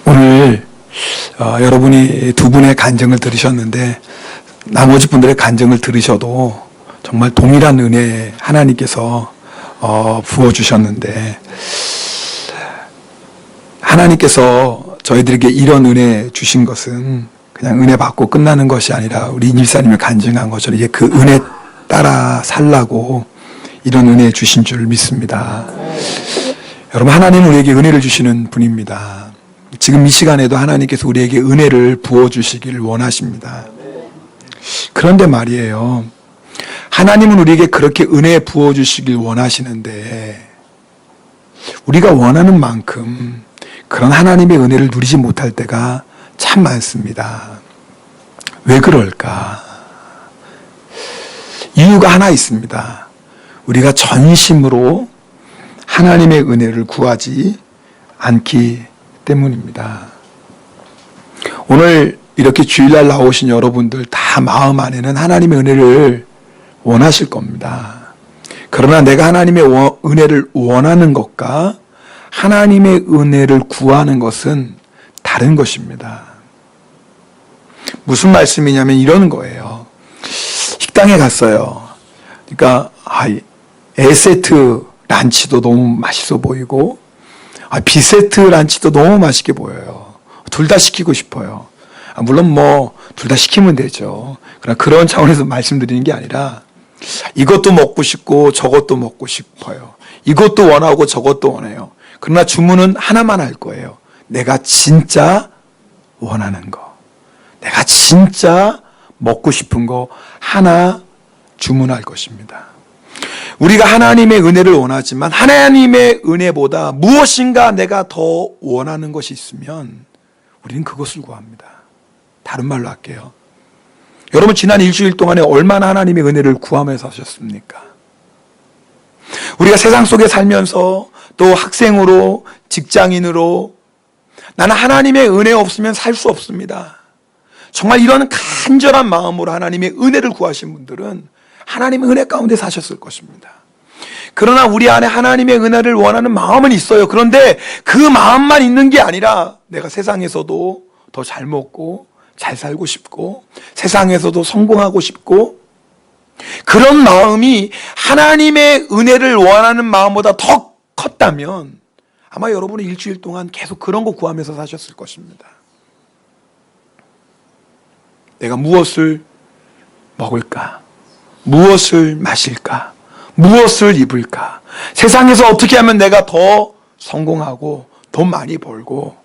오늘 여러분이 두 분의 간증을 들으셨는데 나머지 분들의 간증을 들으셔도 정말 동일한 은혜 하나님께서 부어주셨는데, 하나님께서 저희들에게 이런 은혜 주신 것은 그냥 은혜 받고 끝나는 것이 아니라 우리 임사님이 간증한 것처럼 이제 그 은혜 따라 살라고 이런 은혜 주신 줄 믿습니다. 여러분, 하나님은 우리에게 은혜를 주시는 분입니다. 지금 이 시간에도 하나님께서 우리에게 은혜를 부어주시기를 원하십니다. 그런데 말이에요, 하나님은 우리에게 그렇게 은혜 부어주시길 원하시는데 우리가 원하는 만큼 그런 하나님의 은혜를 누리지 못할 때가 참 많습니다. 왜 그럴까? 이유가 하나 있습니다. 우리가 전심으로 하나님의 은혜를 구하지 않기 때문입니다. 오늘 이렇게 주일날 나오신 여러분들 다 마음 안에는 하나님의 은혜를 원하실 겁니다. 그러나 내가 하나님의 은혜를 원하는 것과 하나님의 은혜를 구하는 것은 다른 것입니다. 무슨 말씀이냐면 이런 거예요. 식당에 갔어요. 그러니까 A세트 란치도 너무 맛있어 보이고 B세트 란치도 너무 맛있게 보여요. 둘 다 시키고 싶어요. 물론 둘 다 시키면 되죠. 그러나 그런 차원에서 말씀드리는 게 아니라 이것도 먹고 싶고 저것도 먹고 싶어요. 이것도 원하고 저것도 원해요. 그러나 주문은 하나만 할 거예요. 내가 진짜 원하는 거, 내가 진짜 먹고 싶은 거 하나 주문할 것입니다. 우리가 하나님의 은혜를 원하지만 하나님의 은혜보다 무엇인가 내가 더 원하는 것이 있으면 우리는 그것을 구합니다. 다른 말로 할게요. 여러분, 지난 일주일 동안에 얼마나 하나님의 은혜를 구하면서 사셨습니까? 우리가 세상 속에 살면서 또 학생으로, 직장인으로 나는 하나님의 은혜 없으면 살 수 없습니다. 정말 이런 간절한 마음으로 하나님의 은혜를 구하신 분들은 하나님의 은혜 가운데 사셨을 것입니다. 그러나 우리 안에 하나님의 은혜를 원하는 마음은 있어요. 그런데 그 마음만 있는 게 아니라 내가 세상에서도 더 잘 먹고 잘 살고 싶고 세상에서도 성공하고 싶고, 그런 마음이 하나님의 은혜를 원하는 마음보다 더 컸다면 아마 여러분은 일주일 동안 계속 그런 거 구하면서 사셨을 것입니다. 내가 무엇을 먹을까? 무엇을 마실까? 무엇을 입을까? 세상에서 어떻게 하면 내가 더 성공하고 돈 많이 벌고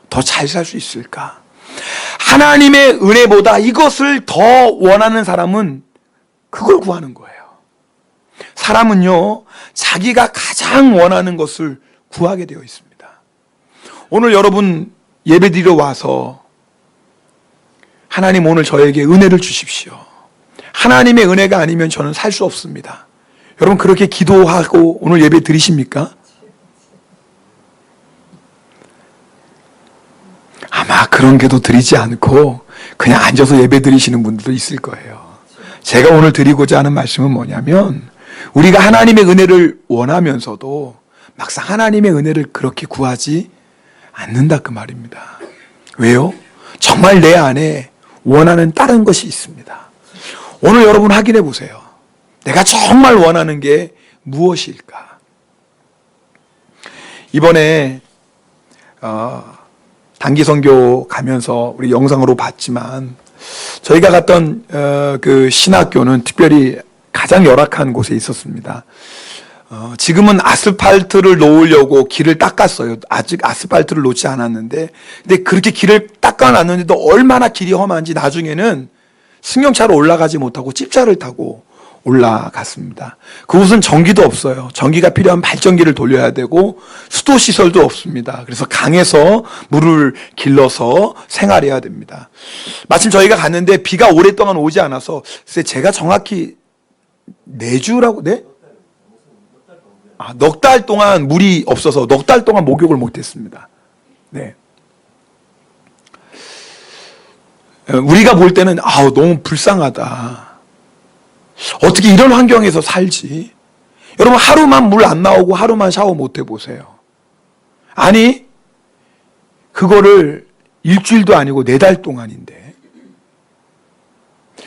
더 잘 살 수 있을까? 하나님의 은혜보다 이것을 더 원하는 사람은 그걸 구하는 거예요. 사람은요, 자기가 가장 원하는 것을 구하게 되어 있습니다. 오늘 여러분 예배드리러 와서 하나님, 오늘 저에게 은혜를 주십시오. 하나님의 은혜가 아니면 저는 살 수 없습니다. 여러분, 그렇게 기도하고 오늘 예배 드리십니까? 아마 그런 기도 드리지 않고 그냥 앉아서 예배 드리시는 분들도 있을 거예요. 제가 오늘 드리고자 하는 말씀은 뭐냐면, 우리가 하나님의 은혜를 원하면서도 막상 하나님의 은혜를 그렇게 구하지 않는다, 그 말입니다. 왜요? 정말 내 안에 원하는 다른 것이 있습니다. 오늘 여러분 확인해 보세요. 내가 정말 원하는 게 무엇일까? 이번에 단기 선교 가면서 우리 영상으로 봤지만 저희가 갔던 그 신학교는 특별히 가장 열악한 곳에 있었습니다. 지금은 아스팔트를 놓으려고 길을 닦았어요. 아직 아스팔트를 놓지 않았는데, 근데 그렇게 길을 닦아놨는데도 얼마나 길이 험한지 나중에는 승용차로 올라가지 못하고 찝차를 타고 올라갔습니다. 그곳은 전기도 없어요. 전기가 필요한 발전기를 돌려야 되고 수도시설도 없습니다. 그래서 강에서 물을 길러서 생활해야 됩니다. 마침 저희가 갔는데 비가 오랫동안 오지 않아서 제가 정확히 4주라고, 네? 넉 달 동안 물이 없어서 넉 달 동안 목욕을 못했습니다. 네. 우리가 볼 때는 너무 불쌍하다. 어떻게 이런 환경에서 살지? 여러분, 하루만 물 안 나오고 하루만 샤워 못 해보세요. 아니, 그거를 일주일도 아니고 4달 동안인데.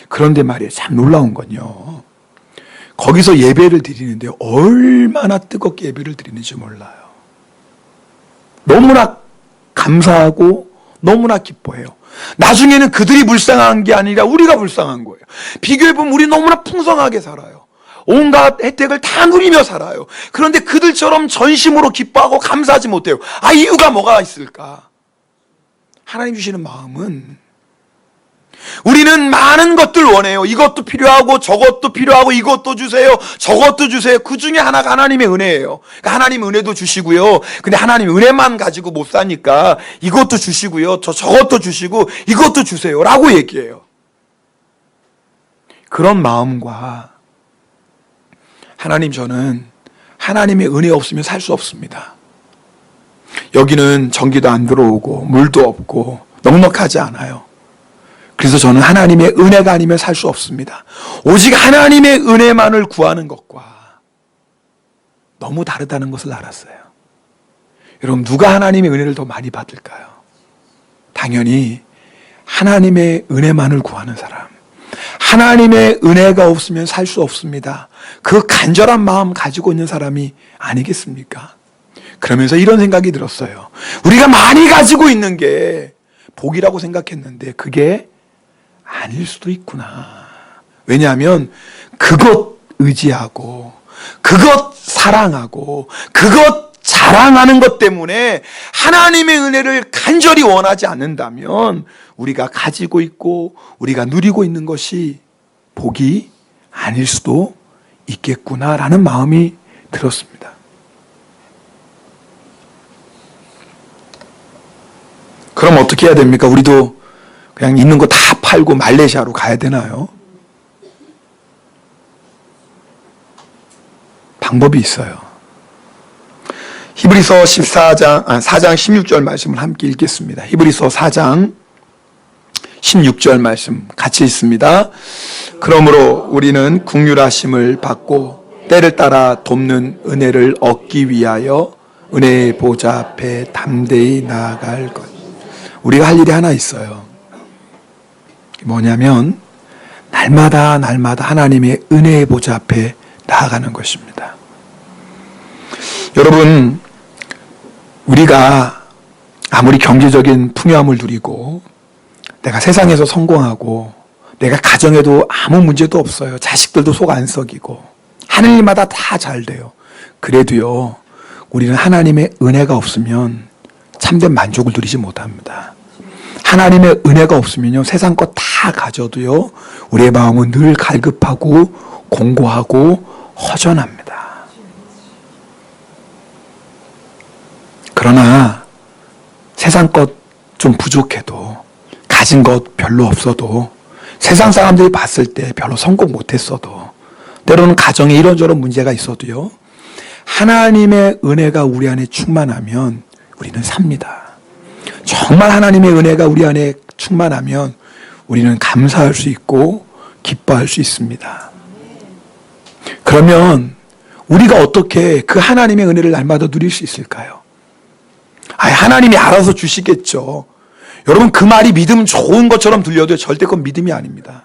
그런데 말이에요. 참 놀라운 건요. 거기서 예배를 드리는데 얼마나 뜨겁게 예배를 드리는지 몰라요. 너무나 감사하고 너무나 기뻐해요. 나중에는 그들이 불쌍한 게 아니라 우리가 불쌍한 거예요. 비교해보면 우리 너무나 풍성하게 살아요. 온갖 혜택을 다 누리며 살아요. 그런데 그들처럼 전심으로 기뻐하고 감사하지 못해요. 이유가 뭐가 있을까? 하나님 주시는 마음은, 우리는 많은 것들 원해요. 이것도 필요하고 저것도 필요하고 이것도 주세요, 저것도 주세요. 그 중에 하나가 하나님의 은혜예요. 그러니까 하나님 은혜도 주시고요. 근데 하나님 은혜만 가지고 못 사니까 이것도 주시고요, 저것도 주시고 이것도 주세요 라고 얘기해요. 그런 마음과 하나님, 저는 하나님의 은혜 없으면 살 수 없습니다. 여기는 전기도 안 들어오고 물도 없고 넉넉하지 않아요. 그래서 저는 하나님의 은혜가 아니면 살 수 없습니다. 오직 하나님의 은혜만을 구하는 것과 너무 다르다는 것을 알았어요. 여러분, 누가 하나님의 은혜를 더 많이 받을까요? 당연히 하나님의 은혜만을 구하는 사람. 하나님의 은혜가 없으면 살 수 없습니다. 그 간절한 마음 가지고 있는 사람이 아니겠습니까? 그러면서 이런 생각이 들었어요. 우리가 많이 가지고 있는 게 복이라고 생각했는데 그게 아닐 수도 있구나. 왜냐하면 그것 의지하고 그것 사랑하고 그것 자랑하는 것 때문에 하나님의 은혜를 간절히 원하지 않는다면 우리가 가지고 있고 우리가 누리고 있는 것이 복이 아닐 수도 있겠구나라는 마음이 들었습니다. 그럼 어떻게 해야 됩니까? 우리도 그냥 있는 거 다 팔고 말레이시아로 가야 되나요? 방법이 있어요. 히브리서 4장 16절 말씀을 함께 읽겠습니다. 히브리서 4장 16절 말씀 같이 읽습니다. 그러므로 우리는 긍휼하심을 받고 때를 따라 돕는 은혜를 얻기 위하여 은혜의 보좌 앞에 담대히 나아갈 것. 우리가 할 일이 하나 있어요. 뭐냐면 날마다 하나님의 은혜의 보좌 앞에 나아가는 것입니다. 여러분, 우리가 아무리 경제적인 풍요함을 누리고 내가 세상에서 성공하고 내가 가정에도 아무 문제도 없어요. 자식들도 속 안 썩이고 하는 일마다 다 잘 돼요. 그래도요, 우리는 하나님의 은혜가 없으면 참된 만족을 누리지 못합니다. 하나님의 은혜가 없으면요, 세상 것 다 가져도요, 우리의 마음은 늘 갈급하고 공고하고 허전합니다. 그러나 세상 것 좀 부족해도, 가진 것 별로 없어도, 세상 사람들이 봤을 때 별로 성공 못했어도, 때로는 가정에 이런저런 문제가 있어도요, 하나님의 은혜가 우리 안에 충만하면 우리는 삽니다. 정말 하나님의 은혜가 우리 안에 충만하면 우리는 감사할 수 있고 기뻐할 수 있습니다. 그러면 우리가 어떻게 그 하나님의 은혜를 날마다 누릴 수 있을까요? 하나님이 알아서 주시겠죠. 여러분, 그 말이 믿음 좋은 것처럼 들려도 절대 그건 믿음이 아닙니다.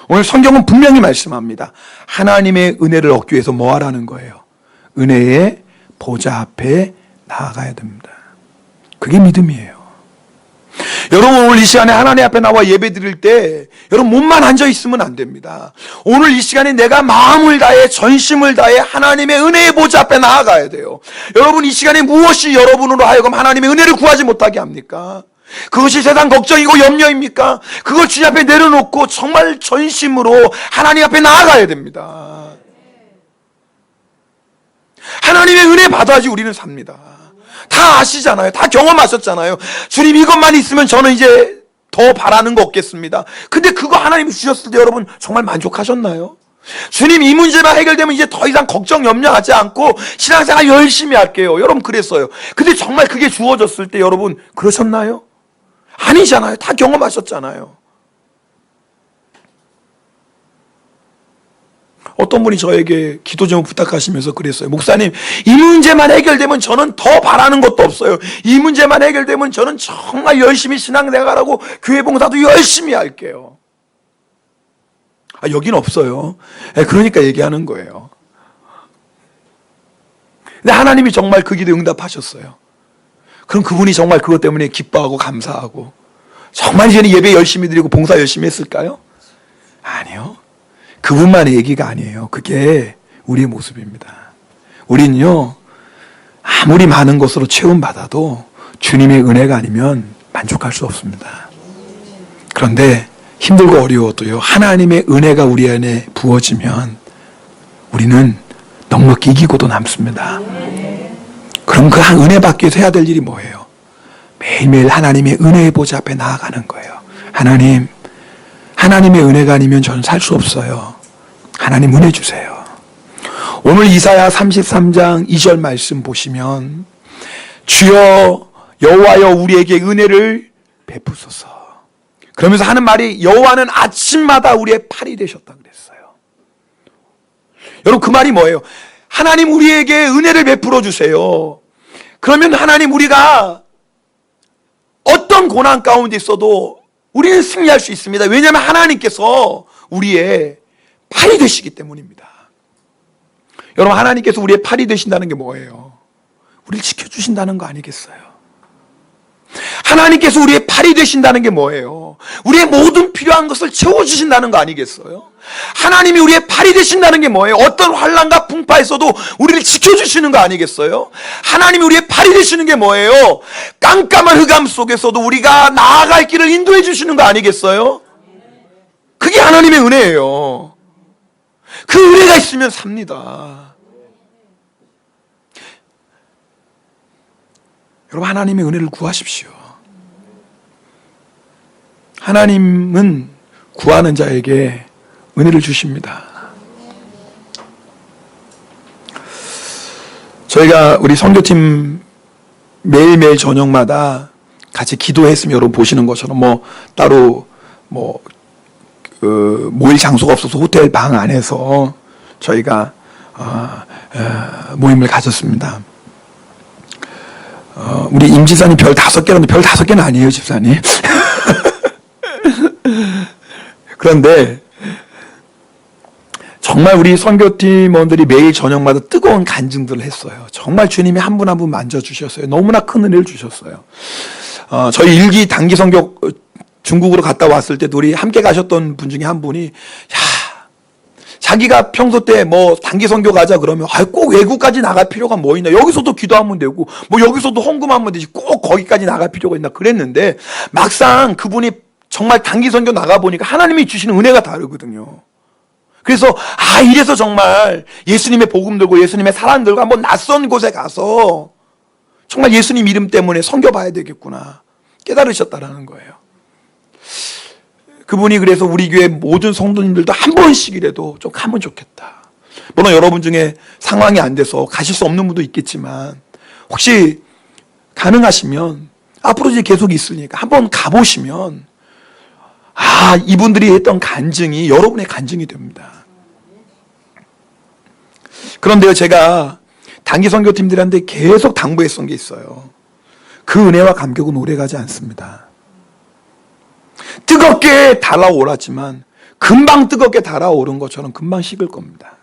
오늘 성경은 분명히 말씀합니다. 하나님의 은혜를 얻기 위해서 뭐 하라는 거예요? 은혜의 보좌 앞에 나아가야 됩니다. 그게 믿음이에요. 여러분, 오늘 이 시간에 하나님 앞에 나와 예배 드릴 때 여러분 몸만 앉아 있으면 안 됩니다. 오늘 이 시간에 내가 마음을 다해 전심을 다해 하나님의 은혜의 보좌 앞에 나아가야 돼요. 여러분, 이 시간에 무엇이 여러분으로 하여금 하나님의 은혜를 구하지 못하게 합니까? 그것이 세상 걱정이고 염려입니까? 그걸 주님 앞에 내려놓고 정말 전심으로 하나님 앞에 나아가야 됩니다. 하나님의 은혜 받아야지 우리는 삽니다. 다 아시잖아요. 다 경험하셨잖아요. 주님, 이것만 있으면 저는 이제 더 바라는 거 없겠습니다. 근데 그거 하나님이 주셨을 때 여러분 정말 만족하셨나요? 주님, 이 문제만 해결되면 이제 더 이상 걱정 염려하지 않고 신앙생활 열심히 할게요. 여러분 그랬어요. 근데 정말 그게 주어졌을 때 여러분 그러셨나요? 아니잖아요. 다 경험하셨잖아요. 어떤 분이 저에게 기도 좀 부탁하시면서 그랬어요. 목사님, 이 문제만 해결되면 저는 더 바라는 것도 없어요. 이 문제만 해결되면 저는 정말 열심히 신앙생활하고 교회 봉사도 열심히 할게요. 여긴 없어요. 그러니까 얘기하는 거예요. 근데 하나님이 정말 그 기도에 응답하셨어요. 그럼 그분이 정말 그것 때문에 기뻐하고 감사하고 정말 이제는 예배 열심히 드리고 봉사 열심히 했을까요? 아니요. 그분만의 얘기가 아니에요. 그게 우리의 모습입니다. 우리는요, 아무리 많은 것으로 채움받아도 주님의 은혜가 아니면 만족할 수 없습니다. 그런데 힘들고 어려워도요, 하나님의 은혜가 우리 안에 부어지면 우리는 넉넉히 이기고도 남습니다. 그럼 그 은혜 받기 위해서 해야 될 일이 뭐예요? 매일매일 하나님의 은혜의 보좌 앞에 나아가는 거예요. 하나님, 하나님의 은혜가 아니면 저는 살 수 없어요. 하나님 은혜 주세요. 오늘 이사야 33장 2절 말씀 보시면 주여 여호와여 우리에게 은혜를 베푸소서. 그러면서 하는 말이 여호와는 아침마다 우리의 팔이 되셨다 그랬어요. 여러분 그 말이 뭐예요? 하나님 우리에게 은혜를 베풀어 주세요. 그러면 하나님 우리가 어떤 고난 가운데 있어도 우리는 승리할 수 있습니다. 왜냐하면 하나님께서 우리의 팔이 되시기 때문입니다. 여러분 하나님께서 우리의 팔이 되신다는 게 뭐예요? 우리를 지켜주신다는 거 아니겠어요? 하나님께서 우리의 팔이 되신다는 게 뭐예요? 우리의 모든 필요한 것을 채워주신다는 거 아니겠어요? 하나님이 우리의 팔이 되신다는 게 뭐예요? 어떤 환난과 풍파에서도 우리를 지켜주시는 거 아니겠어요? 하나님이 우리의 팔이 되시는 게 뭐예요? 깜깜한 흑암 속에서도 우리가 나아갈 길을 인도해 주시는 거 아니겠어요? 그게 하나님의 은혜예요. 그 은혜가 있으면 삽니다. 여러분 하나님의 은혜를 구하십시오. 하나님은 구하는 자에게 은혜를 주십니다. 저희가 우리 선교팀 매일매일 저녁마다 같이 기도했으면 여러분 보시는 것처럼 따로 모일 장소가 없어서 호텔 방 안에서 저희가 모임을 가졌습니다. 우리 임 지사님 별 5개라는데 별 5개는 아니에요, 집사님. 그런데 정말 우리 선교팀원들이 매일 저녁마다 뜨거운 간증들을 했어요. 정말 주님이 한 분 한 분 만져주셨어요. 너무나 큰 은혜를 주셨어요. 저희 일기 단기 선교 중국으로 갔다 왔을 때도 우리 함께 가셨던 분 중에 한 분이 자기가 평소 때 단기 선교 가자 그러면 꼭 외국까지 나갈 필요가 뭐 있나, 여기서도 기도하면 되고 여기서도 헌금하면 되지 꼭 거기까지 나갈 필요가 있나 그랬는데 막상 그분이 정말 단기 선교 나가보니까 하나님이 주시는 은혜가 다르거든요. 그래서 이래서 정말 예수님의 복음 들고 예수님의 사랑 들고 한번 낯선 곳에 가서 정말 예수님 이름 때문에 섬겨봐야 되겠구나 깨달으셨다라는 거예요. 그분이 그래서 우리 교회 모든 성도님들도 한 번씩이라도 좀 가면 좋겠다. 물론 여러분 중에 상황이 안 돼서 가실 수 없는 분도 있겠지만 혹시 가능하시면 앞으로 이제 계속 있으니까 한번 가보시면 이분들이 했던 간증이 여러분의 간증이 됩니다. 그런데요, 제가 단기 선교팀들한테 계속 당부했던 게 있어요. 그 은혜와 감격은 오래가지 않습니다. 뜨겁게 달아오랐지만 금방 뜨겁게 달아오른 것처럼 금방 식을 겁니다.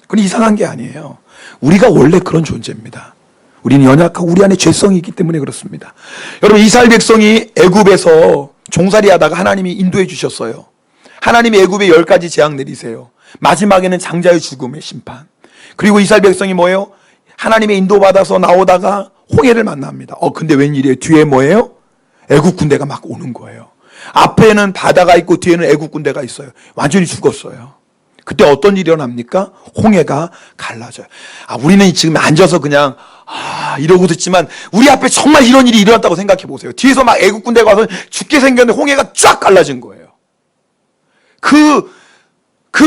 그건 이상한 게 아니에요. 우리가 원래 그런 존재입니다. 우리는 연약하고 우리 안에 죄성이 있기 때문에 그렇습니다. 여러분 이스라엘 백성이 애굽에서 종살이 하다가 하나님이 인도해 주셨어요. 하나님이 애굽에 10가지 재앙 내리세요. 마지막에는 장자의 죽음의 심판. 그리고 이스라엘 백성이 뭐예요? 하나님의 인도받아서 나오다가 홍해를 만납니다. 근데 웬일이에요? 뒤에 뭐예요? 애굽 군대가 막 오는 거예요. 앞에는 바다가 있고 뒤에는 애굽 군대가 있어요. 완전히 죽었어요. 그때 어떤 일이 일어납니까? 홍해가 갈라져요. 우리는 지금 앉아서 그냥 이러고 듣지만 우리 앞에 정말 이런 일이 일어났다고 생각해 보세요. 뒤에서 막 애국 군대가 와서 죽게 생겼는데 홍해가 쫙 갈라진 거예요. 그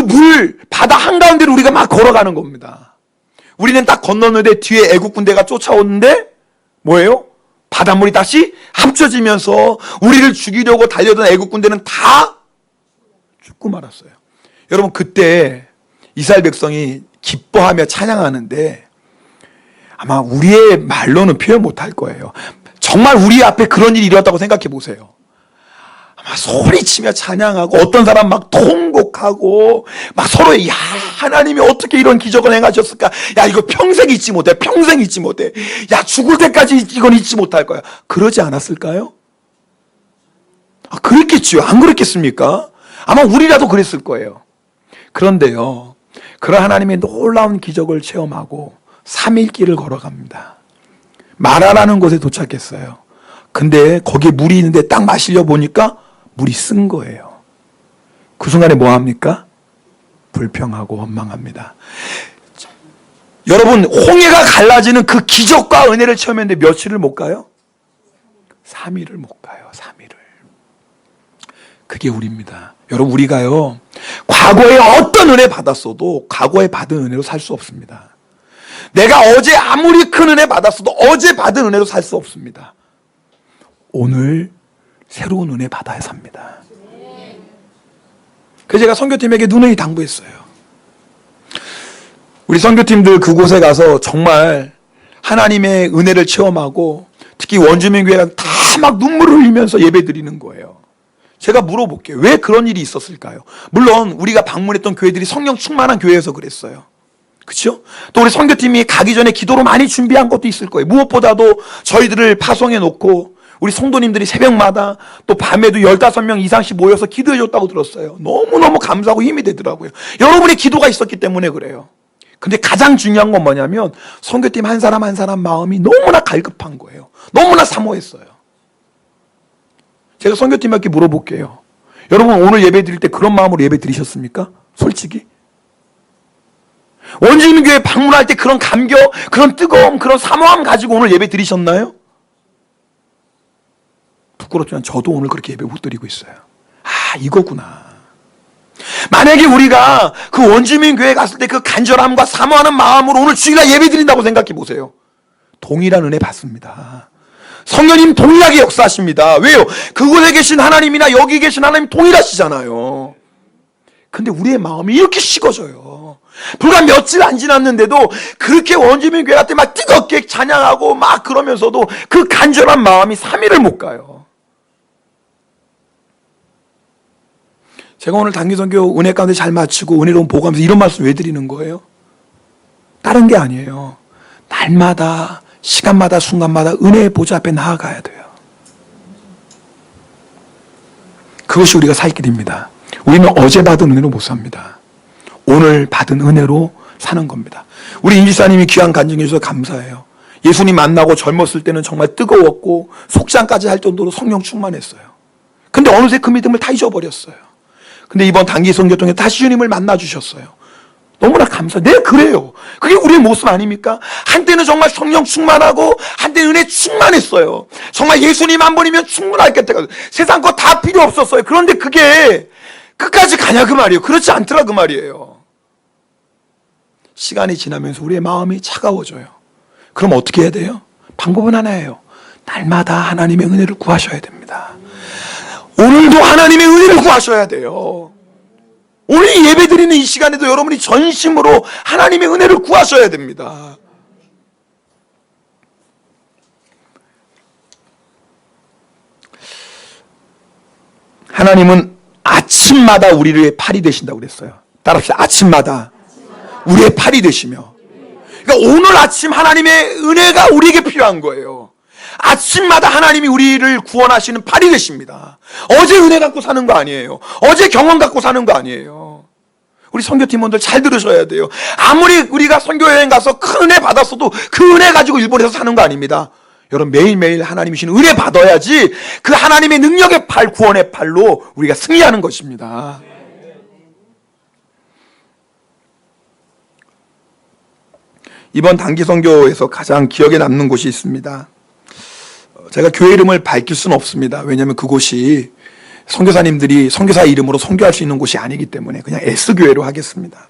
물 바다 한가운데로 우리가 막 걸어가는 겁니다. 우리는 딱 건너는데 뒤에 애국 군대가 쫓아오는데 뭐예요? 바닷물이 다시 합쳐지면서 우리를 죽이려고 달려든 애국 군대는 다 죽고 말았어요. 여러분 그때 이스라엘 백성이 기뻐하며 찬양하는데 아마 우리의 말로는 표현 못할 거예요. 정말 우리 앞에 그런 일이 일어났다고 생각해 보세요. 아마 소리치며 찬양하고 어떤 사람 막 통곡하고 막 서로의 야 하나님이 어떻게 이런 기적을 행하셨을까? 야 이거 평생 잊지 못해. 평생 잊지 못해. 야 죽을 때까지 이건 잊지 못할 거야. 그러지 않았을까요? 그랬겠죠. 안 그랬겠습니까? 아마 우리라도 그랬을 거예요. 그런데요, 그런 하나님의 놀라운 기적을 체험하고 3일 길을 걸어갑니다. 마라라는 곳에 도착했어요. 근데 거기에 물이 있는데 딱 마시려 보니까 물이 쓴 거예요. 그 순간에 뭐 합니까? 불평하고 원망합니다. 여러분, 홍해가 갈라지는 그 기적과 은혜를 체험했는데 며칠을 못 가요? 3일을 못 가요. 3일을. 그게 우리입니다. 여러분, 우리가요, 과거에 어떤 은혜 받았어도 과거에 받은 은혜로 살 수 없습니다. 내가 어제 아무리 큰 은혜 받았어도 어제 받은 은혜로 살 수 없습니다. 오늘 새로운 은혜 받아야 삽니다. 그래서 제가 선교팀에게 누누이 당부했어요. 우리 선교팀들 그곳에 가서 정말 하나님의 은혜를 체험하고 특히 원주민교회가 다 막 눈물을 흘리면서 예배 드리는 거예요. 제가 물어볼게요. 왜 그런 일이 있었을까요? 물론 우리가 방문했던 교회들이 성령 충만한 교회여서 그랬어요. 그렇죠? 또 우리 선교팀이 가기 전에 기도로 많이 준비한 것도 있을 거예요. 무엇보다도 저희들을 파송해 놓고 우리 성도님들이 새벽마다 또 밤에도 15명 이상씩 모여서 기도해 줬다고 들었어요. 너무너무 감사하고 힘이 되더라고요. 여러분의 기도가 있었기 때문에 그래요. 근데 가장 중요한 건 뭐냐면 선교팀 한 사람 한 사람 마음이 너무나 갈급한 거예요. 너무나 사모했어요. 제가 선교팀한테 물어볼게요. 여러분 오늘 예배 드릴 때 그런 마음으로 예배 드리셨습니까? 솔직히? 원주민교회 방문할 때 그런 감격, 그런 뜨거움, 그런 사모함 가지고 오늘 예배 드리셨나요? 부끄럽지만 저도 오늘 그렇게 예배 못 드리고 있어요. 아, 이거구나. 만약에 우리가 그 원주민교회 갔을 때 그 간절함과 사모하는 마음으로 오늘 주일날 예배 드린다고 생각해 보세요. 동일한 은혜 받습니다. 성령님 동일하게 역사하십니다. 왜요? 그곳에 계신 하나님이나 여기 계신 하나님 동일하시잖아요. 근데 우리의 마음이 이렇게 식어져요. 불과 며칠 안 지났는데도 그렇게 원주민교회 갈 때 막 뜨겁게 찬양하고 막 그러면서도 그 간절한 마음이 3일을 못 가요. 제가 오늘 단기선교 은혜 가운데 잘 마치고 은혜로운 보고하면서 이런 말씀 왜 드리는 거예요? 다른 게 아니에요. 날마다 시간마다 순간마다 은혜의 보좌 앞에 나아가야 돼요. 그것이 우리가 살 길입니다. 우리는 어제 받은 은혜로 못 삽니다. 오늘 받은 은혜로 사는 겁니다. 우리 임지사님이 귀한 간증해 주셔서 감사해요. 예수님 만나고 젊었을 때는 정말 뜨거웠고 속상까지 할 정도로 성령 충만했어요. 근데 어느새 그 믿음을 다 잊어버렸어요. 근데 이번 단기 선교 통해 다시 주님을 만나 주셨어요. 너무나 감사해요. 네, 그래요. 그게 우리의 모습 아닙니까? 한때는 정말 성령 충만하고 한때는 은혜 충만했어요. 정말 예수님 한 번이면 충분하겠다. 세상 거 다 필요 없었어요. 그런데 그게 끝까지 가냐 그 말이에요. 그렇지 않더라 그 말이에요. 시간이 지나면서 우리의 마음이 차가워져요. 그럼 어떻게 해야 돼요? 방법은 하나예요. 날마다 하나님의 은혜를 구하셔야 됩니다. 오늘도 하나님의 은혜를 구하셔야 돼요. 오늘 예배 드리는 이 시간에도 여러분이 전심으로 하나님의 은혜를 구하셔야 됩니다. 하나님은 아침마다 우리의 팔이 되신다고 그랬어요. 따라합시다. 아침마다 우리의 팔이 되시며. 그러니까 오늘 아침 하나님의 은혜가 우리에게 필요한 거예요. 아침마다 하나님이 우리를 구원하시는 팔이 되십니다. 어제 은혜 갖고 사는 거 아니에요. 어제 경험 갖고 사는 거 아니에요. 우리 선교팀원들 잘 들으셔야 돼요. 아무리 우리가 선교여행 가서 큰 은혜 받았어도 그 은혜 가지고 일본에서 사는 거 아닙니다. 여러분 매일매일 하나님이 주시는 은혜 받아야지 그 하나님의 능력의 팔, 구원의 팔로 우리가 승리하는 것입니다. 이번 단기 선교에서 가장 기억에 남는 곳이 있습니다. 제가 교회 이름을 밝힐 수는 없습니다. 왜냐하면 그곳이 선교사님들이 선교사 이름으로 선교할 수 있는 곳이 아니기 때문에 그냥 S교회로 하겠습니다.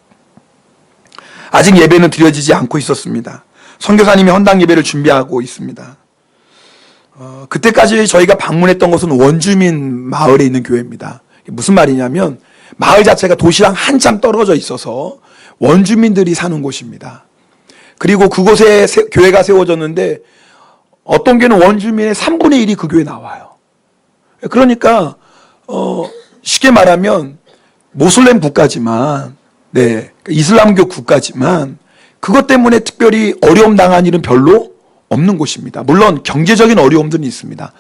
아직 예배는 드려지지 않고 있었습니다. 선교사님이 헌당 예배를 준비하고 있습니다. 그때까지 저희가 방문했던 곳은 원주민 마을에 있는 교회입니다. 무슨 말이냐면 마을 자체가 도시랑 한참 떨어져 있어서 원주민들이 사는 곳입니다. 그리고 그곳에 교회가 세워졌는데 어떤 교회는 원주민의 3분의 1이 그 교회에 나와요. 그러니까 쉽게 말하면 모슬렘 국가지만, 네, 이슬람교 국가지만 그것 때문에 특별히 어려움 당한 일은 별로 없는 곳입니다. 물론 경제적인 어려움들은 있습니다.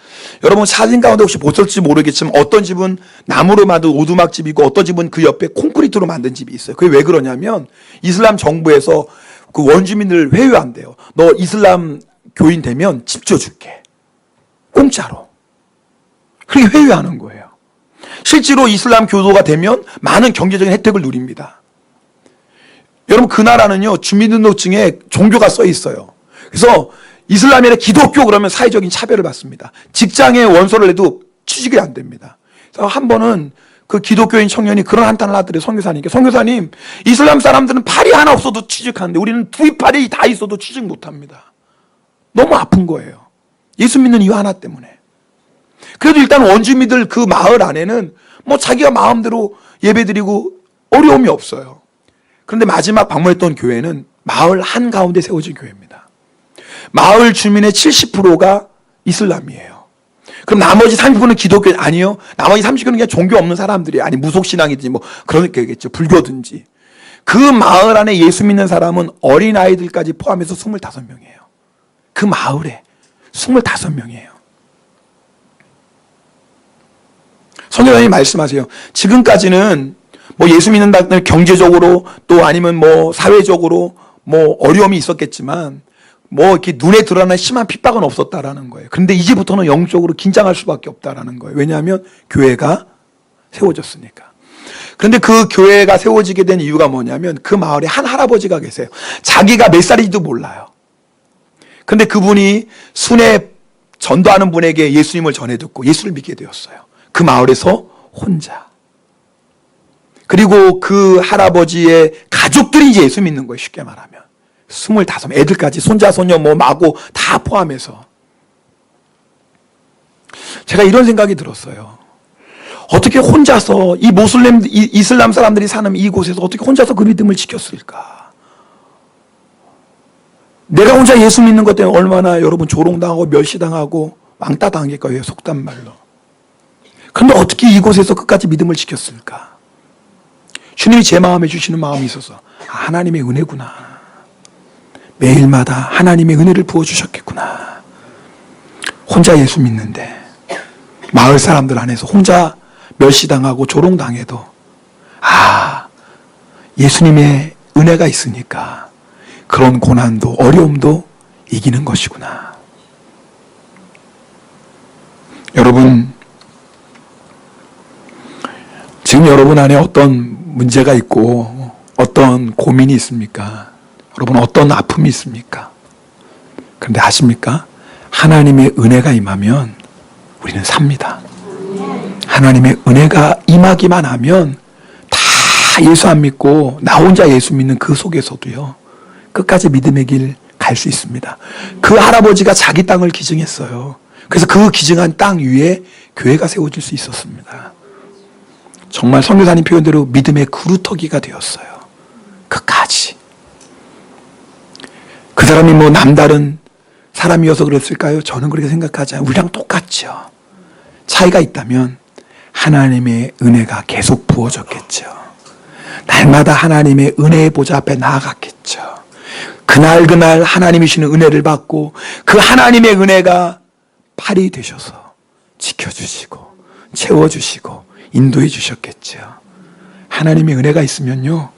여러분 사진 가운데 혹시 보셨을지 모르겠지만 어떤 집은 나무로 만든 오두막집이고 어떤 집은 그 옆에 콘크리트로 만든 집이 있어요. 그게 왜 그러냐면 이슬람 정부에서 그 원주민들 회유한대요. 너 이슬람 교인 되면 집 줘줄게. 공짜로. 그렇게 회유하는 거예요. 실제로 이슬람 교도가 되면 많은 경제적인 혜택을 누립니다. 여러분 그 나라는요 주민등록증에 종교가 써 있어요. 그래서 이슬람이나 기독교 그러면 사회적인 차별을 받습니다. 직장에 원서를 내도 취직이 안 됩니다. 그래서 한 번은 그 기독교인 청년이 그런 한탄을 하더래요. 선교사님께. 선교사님, 이슬람 사람들은 팔이 하나 없어도 취직하는데 우리는 두 팔이 다 있어도 취직 못합니다. 너무 아픈 거예요. 예수 믿는 이유 하나 때문에. 그래도 일단 원주민들 그 마을 안에는 뭐 자기가 마음대로 예배드리고 어려움이 없어요. 그런데 마지막 방문했던 교회는 마을 한가운데 세워진 교회입니다. 마을 주민의 70%가 이슬람이에요. 그럼 나머지 30%는 기독교 아니요. 나머지 30%는 그냥 종교 없는 사람들이 아니 무속신앙이든지 뭐 그러겠죠. 불교든지. 그 마을 안에 예수 믿는 사람은 어린아이들까지 포함해서 25명이에요. 그 마을에 25명이에요. 선교사님이 말씀하세요. 지금까지는 뭐 예수 믿는 자들 경제적으로 또 아니면 뭐 사회적으로 뭐 어려움이 있었겠지만 뭐 이렇게 눈에 드러나는 심한 핍박은 없었다라는 거예요. 그런데 이제부터는 영적으로 긴장할 수밖에 없다라는 거예요. 왜냐하면 교회가 세워졌으니까. 그런데 그 교회가 세워지게 된 이유가 뭐냐면 그 마을에 한 할아버지가 계세요. 자기가 몇 살인지도 몰라요. 그런데 그분이 순회 전도하는 분에게 예수님을 전해 듣고 예수를 믿게 되었어요. 그 마을에서 혼자. 그리고 그 할아버지의 가족들이 이제 예수 믿는 거예요. 쉽게 말하면. 25 애들까지 손자 손녀 뭐 마고 다 포함해서. 제가 이런 생각이 들었어요. 어떻게 혼자서 이 모슬렘 이슬람 사람들이 사는 이곳에서 어떻게 혼자서 그 믿음을 지켰을까? 내가 혼자 예수 믿는 것 때문에 얼마나 여러분 조롱당하고 멸시당하고 왕따 당할 거예요. 속단 말로. 그런데 어떻게 이곳에서 끝까지 믿음을 지켰을까? 주님이 제 마음에 주시는 마음이 있어서 하나님의 은혜구나. 매일마다 하나님의 은혜를 부어주셨겠구나. 혼자 예수 믿는데 마을 사람들 안에서 혼자 멸시당하고 조롱당해도 예수님의 은혜가 있으니까 그런 고난도 어려움도 이기는 것이구나. 여러분 지금 여러분 안에 어떤 문제가 있고 어떤 고민이 있습니까? 여러분 어떤 아픔이 있습니까? 그런데 아십니까? 하나님의 은혜가 임하면 우리는 삽니다. 하나님의 은혜가 임하기만 하면 다 예수 안 믿고 나 혼자 예수 믿는 그 속에서도요 끝까지 믿음의 길 갈 수 있습니다. 그 할아버지가 자기 땅을 기증했어요. 그래서 그 기증한 땅 위에 교회가 세워질 수 있었습니다. 정말 선교사님 표현대로 믿음의 그루터기가 되었어요. 끝까지. 그 사람이 뭐 남다른 사람이어서 그랬을까요? 저는 그렇게 생각하지 않아요. 우리랑 똑같죠. 차이가 있다면 하나님의 은혜가 계속 부어졌겠죠. 날마다 하나님의 은혜의 보좌 앞에 나아갔겠죠. 그날 하나님이 주시는 은혜를 받고 그 하나님의 은혜가 팔이 되셔서 지켜주시고 채워주시고 인도해 주셨겠죠. 하나님의 은혜가 있으면요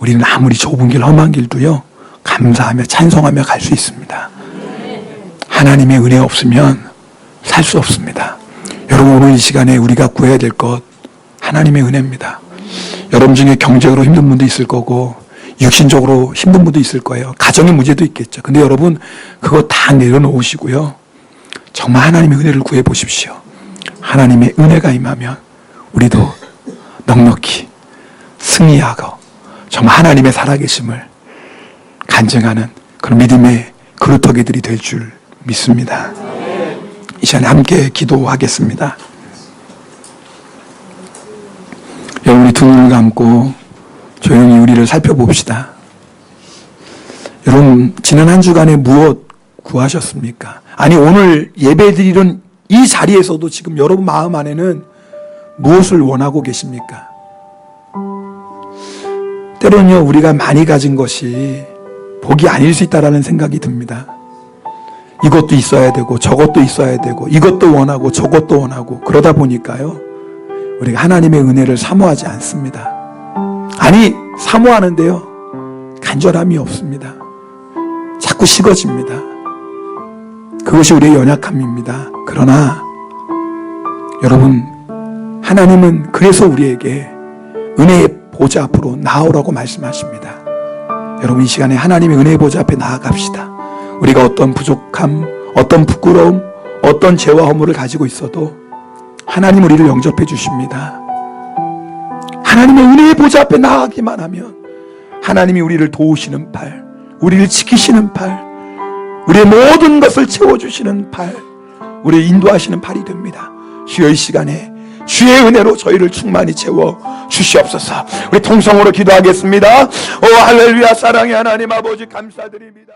우리는 아무리 좁은 길 험한 길도요 감사하며 찬송하며 갈 수 있습니다. 하나님의 은혜 없으면 살 수 없습니다. 여러분 오늘 이 시간에 우리가 구해야 될 것 하나님의 은혜입니다. 여러분 중에 경제적으로 힘든 분도 있을 거고 육신적으로 힘든 분도 있을 거예요. 가정의 문제도 있겠죠. 근데 여러분 그거 다 내려놓으시고요 정말 하나님의 은혜를 구해 보십시오. 하나님의 은혜가 임하면 우리도 넉넉히 승리하고 정말 하나님의 살아계심을 간증하는 그런 믿음의 그루터기들이 될 줄 믿습니다. 이 시간에 함께 기도하겠습니다. 여러분이 두 눈을 감고 조용히 우리를 살펴봅시다. 여러분, 지난 한 주간에 무엇 구하셨습니까? 아니, 오늘 예배드리는 이 자리에서도 지금 여러분 마음 안에는 무엇을 원하고 계십니까? 때로는요, 우리가 많이 가진 것이 복이 아닐 수 있다라는 생각이 듭니다. 이것도 있어야 되고 저것도 있어야 되고 이것도 원하고 저것도 원하고 그러다 보니까요, 우리가 하나님의 은혜를 사모하지 않습니다. 아니, 사모하는데요, 간절함이 없습니다. 자꾸 식어집니다. 그것이 우리의 연약함입니다. 그러나 여러분, 하나님은 그래서 우리에게 은혜의 보좌 앞으로 나오라고 말씀하십니다. 여러분, 이 시간에 하나님의 은혜의 보좌 앞에 나아갑시다. 우리가 어떤 부족함, 어떤 부끄러움, 어떤 죄와 허물을 가지고 있어도 하나님 우리를 영접해 주십니다. 하나님의 은혜의 보좌 앞에 나아가기만 하면 하나님이 우리를 도우시는 팔, 우리를 지키시는 팔, 우리의 모든 것을 채워주시는 팔, 우리를 인도하시는 팔이 됩니다. 주여, 이 시간에 주의 은혜로 저희를 충만히 채워 주시옵소서. 우리 통성으로 기도하겠습니다. 오 할렐루야. 사랑의 하나님 아버지, 감사드립니다.